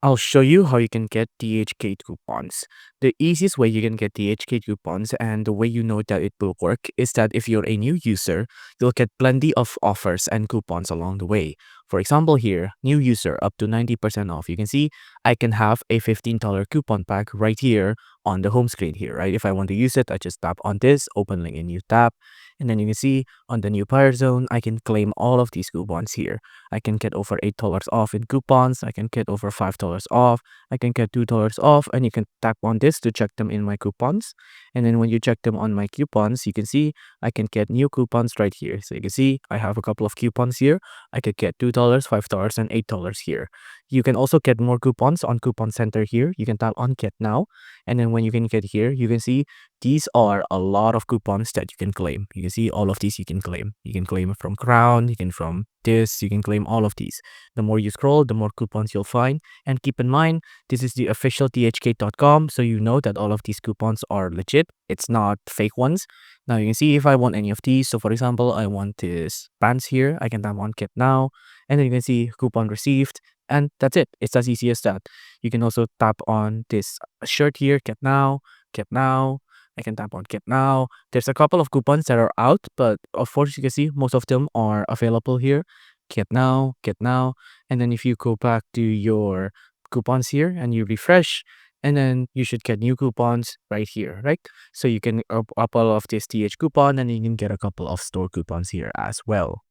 I'll show you how you can get DHgate coupons. The easiest way you can get DHgate coupons and the way you know that it will work is that if you're a new user, you'll get plenty of offers and coupons along the way. For example here, new user up to 90% off. You can see I can have a $15 coupon pack right here on the home screen here, right? If I want to use it, I just tap on this, open link in new tab, and then you can see on the new buyer zone, I can claim all of these coupons here. I can get over $8 off in coupons. I can get over $5 off. I can get $2 off, and you can tap on this to check them in my coupons. And then when you check them on my coupons, you can see I can get new coupons right here. So you can see I have a couple of coupons here. I could get $2, $5, and $8 here. You can also get more coupons on Coupon Center here. You can tap on Get Now. And then when you can get here, you can see these are a lot of coupons that you can claim. You can see all of these you can claim. You can claim from Crown, you can from this, you can claim all of these. The more you scroll, the more coupons you'll find. And keep in mind, this is the official DHgate.com, so you know that all of these coupons are legit. It's not fake ones. Now you can see if I want any of these. So for example, I want this pants here. I can tap on Get Now, and then you can see coupon received. And that's it. It's as easy as that. You can also tap on this shirt here, Get Now, Get Now. I can tap on Get Now. There's a couple of coupons that are out, but of course you can see most of them are available here. Get Now, Get Now. And then if you go back to your coupons here and you refresh, and then you should get new coupons right here, right? So you can up all of this TH coupon and you can get a couple of store coupons here as well.